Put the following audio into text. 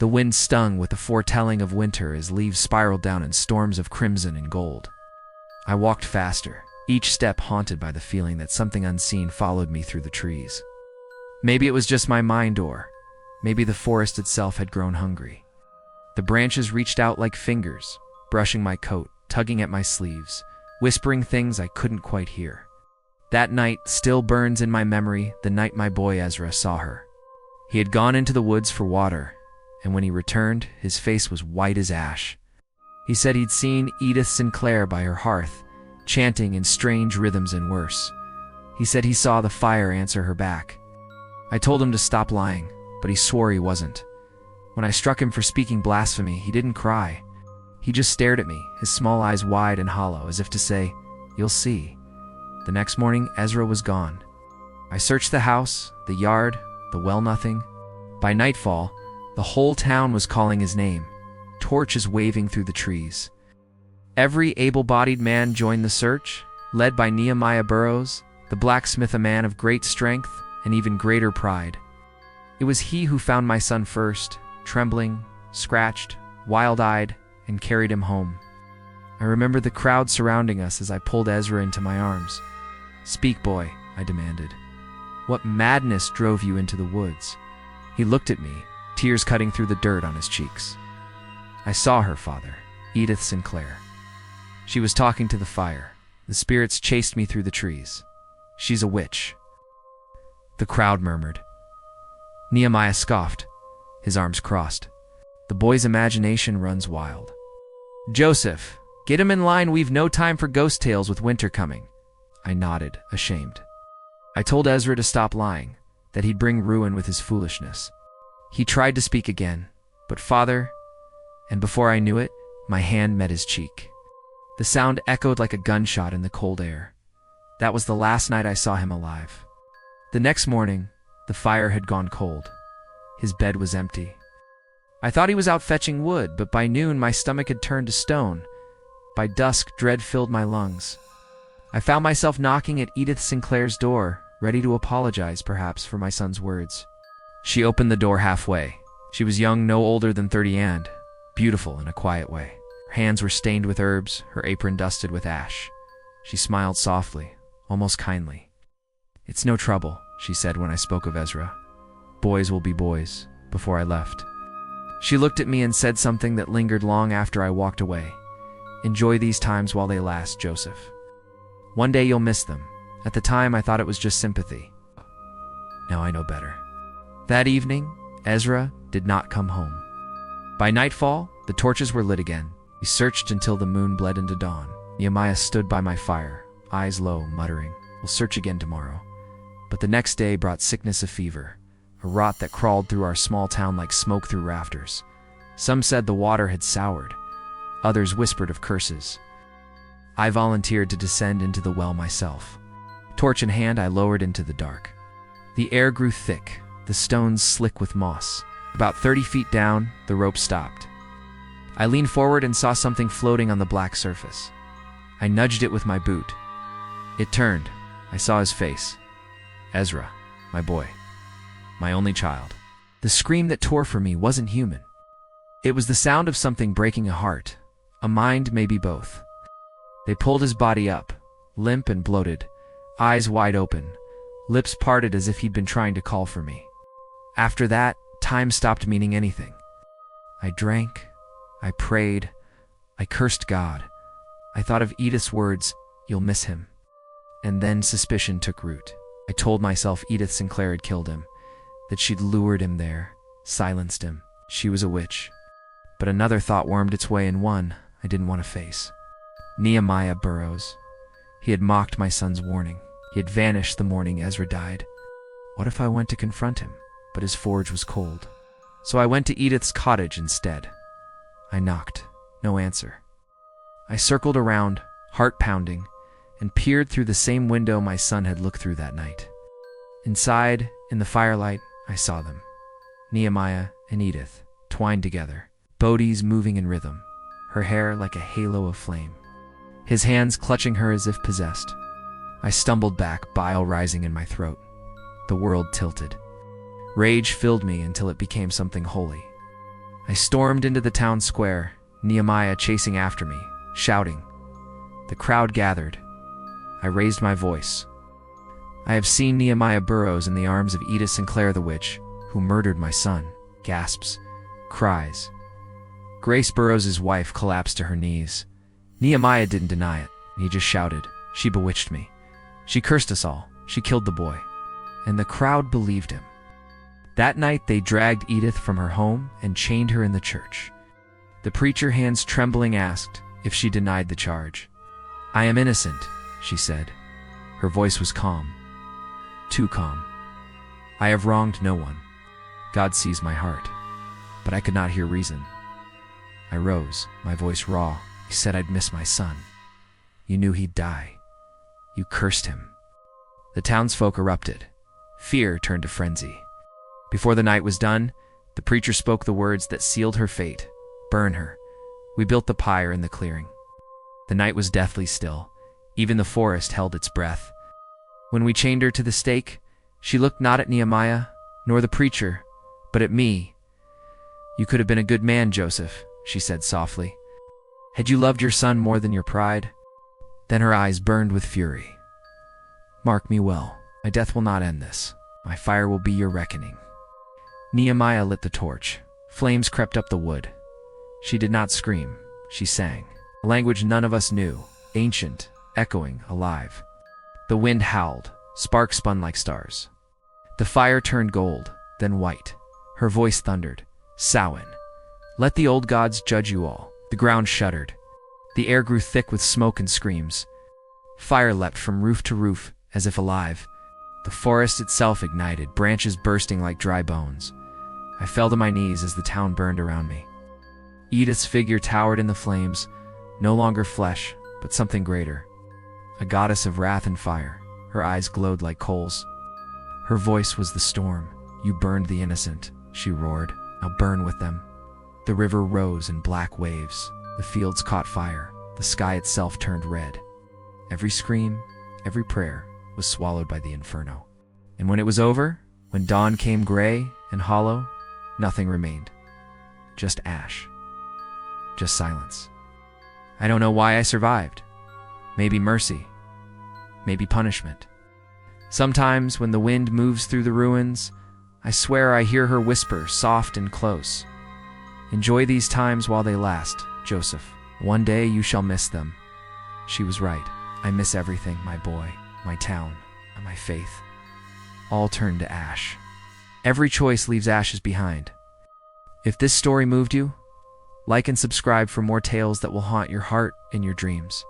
The wind stung with the foretelling of winter as leaves spiraled down in storms of crimson and gold. I walked faster, each step haunted by the feeling that something unseen followed me through the trees. Maybe it was just my mind, or maybe the forest itself had grown hungry. The branches reached out like fingers, brushing my coat, tugging at my sleeves, whispering things I couldn't quite hear. That night still burns in my memory, the night my boy Ezra saw her. He had gone into the woods for water, and when he returned, his face was white as ash. He said he'd seen Edith Sinclair by her hearth, chanting in strange rhythms and worse. He said he saw the fire answer her back. I told him to stop lying, but he swore he wasn't. When I struck him for speaking blasphemy, he didn't cry. He just stared at me, his small eyes wide and hollow, as if to say, "You'll see." The next morning, Ezra was gone. I searched the house, the yard, the well-nothing. By nightfall, the whole town was calling his name, torches waving through the trees. Every able-bodied man joined the search, led by Nehemiah Burroughs, the blacksmith, a man of great strength and even greater pride. It was he who found my son first, trembling, scratched, wild-eyed, and carried him home. I remember the crowd surrounding us as I pulled Ezra into my arms. "Speak, boy," I demanded. "What madness drove you into the woods?" He looked at me, tears cutting through the dirt on his cheeks. "I saw her, Father, Edith Sinclair. She was talking to the fire. The spirits chased me through the trees. She's a witch." The crowd murmured. Nehemiah scoffed, his arms crossed. The boy's imagination runs wild. "Joseph, get him in line, we've no time for ghost tales with winter coming." I nodded, ashamed. I told Ezra to stop lying, that he'd bring ruin with his foolishness. He tried to speak again, but "Father," and before I knew it, my hand met his cheek. The sound echoed like a gunshot in the cold air. That was the last night I saw him alive. The next morning, the fire had gone cold. His bed was empty. I thought he was out fetching wood, but by noon my stomach had turned to stone. By dusk, dread filled my lungs. I found myself knocking at Edith Sinclair's door, ready to apologize, perhaps, for my son's words. She opened the door halfway. She was young, no older than 30, and beautiful in a quiet way. Her hands were stained with herbs, her apron dusted with ash. She smiled softly, almost kindly. "It's no trouble," she said when I spoke of Ezra. "Boys will be boys," before I left. She looked at me and said something that lingered long after I walked away. "Enjoy these times while they last, Joseph. One day you'll miss them. At the time, I thought it was just sympathy. Now I know better." That evening, Ezra did not come home. By nightfall, the torches were lit again. We searched until the moon bled into dawn. Nehemiah stood by my fire, eyes low, muttering, "We'll search again tomorrow." But the next day brought sickness of fever, a rot that crawled through our small town like smoke through rafters. Some said the water had soured. Others whispered of curses. I volunteered to descend into the well myself. Torch in hand, I lowered into the dark. The air grew thick, the stones slick with moss. About 30 feet down, the rope stopped. I leaned forward and saw something floating on the black surface. I nudged it with my boot. It turned. I saw his face. Ezra, my boy, my only child. The scream that tore from me wasn't human. It was the sound of something breaking a heart, a mind, maybe both. They pulled his body up, limp and bloated, eyes wide open, lips parted as if he'd been trying to call for me. After that, time stopped meaning anything. I drank, I prayed, I cursed God. I thought of Edith's words, "You'll miss him." And then suspicion took root. I told myself Edith Sinclair had killed him, that she'd lured him there, silenced him. She was a witch. But another thought wormed its way, and one I didn't want to face. Nehemiah Burroughs. He had mocked my son's warning. He had vanished the morning Ezra died. What if I went to confront him? But his forge was cold. So I went to Edith's cottage instead. I knocked. No answer. I circled around, heart pounding, and peered through the same window my son had looked through that night. Inside, in the firelight, I saw them. Nehemiah and Edith, twined together, bodies moving in rhythm, her hair like a halo of flame. His hands clutching her as if possessed. I stumbled back, bile rising in my throat. The world tilted. Rage filled me until it became something holy. I stormed into the town square, Nehemiah chasing after me, shouting. The crowd gathered. I raised my voice. I have seen Nehemiah Burroughs in the arms of Edith Sinclair the witch, who murdered my son. Gasps. Cries. Grace Burroughs' wife collapsed to her knees. Nehemiah didn't deny it. He just shouted, "She bewitched me. She cursed us all. She killed the boy." And the crowd believed him. That night they dragged Edith from her home and chained her in the church. The preacher, hands trembling, asked if she denied the charge. "I am innocent," she said. Her voice was calm. Too calm. "I have wronged no one. God sees my heart." But I could not hear reason. I rose, my voice raw. "You said I'd miss my son. You knew he'd die. You cursed him." The townsfolk erupted. Fear turned to frenzy. Before the night was done, the preacher spoke the words that sealed her fate. "Burn her." We built the pyre in the clearing. The night was deathly still. Even the forest held its breath. When we chained her to the stake, she looked not at Nehemiah, nor the preacher, but at me. "You could have been a good man, Joseph," she said softly. "Had you loved your son more than your pride?" Then her eyes burned with fury. "Mark me well. My death will not end this. My fire will be your reckoning." Nehemiah lit the torch. Flames crept up the wood. She did not scream. She sang. A language none of us knew, ancient, echoing, alive. The wind howled. Sparks spun like stars. The fire turned gold, then white. Her voice thundered. "Samhain, let the old gods judge you all." The ground shuddered. The air grew thick with smoke and screams. Fire leapt from roof to roof, as if alive. The forest itself ignited, branches bursting like dry bones. I fell to my knees as the town burned around me. Edith's figure towered in the flames, no longer flesh, but something greater. A goddess of wrath and fire. Her eyes glowed like coals. Her voice was the storm. "You burned the innocent," she roared. "Now burn with them." The river rose in black waves. The fields caught fire. The sky itself turned red. Every scream, every prayer was swallowed by the inferno. And when it was over, when dawn came gray and hollow, nothing remained. Just ash. Just silence. I don't know why I survived. Maybe mercy. Maybe punishment. Sometimes when the wind moves through the ruins, I swear I hear her whisper, soft and close. "Enjoy these times while they last, Joseph. One day you shall miss them." She was right. I miss everything, my boy, my town, and my faith. All turned to ash. Every choice leaves ashes behind. If this story moved you, like and subscribe for more tales that will haunt your heart and your dreams.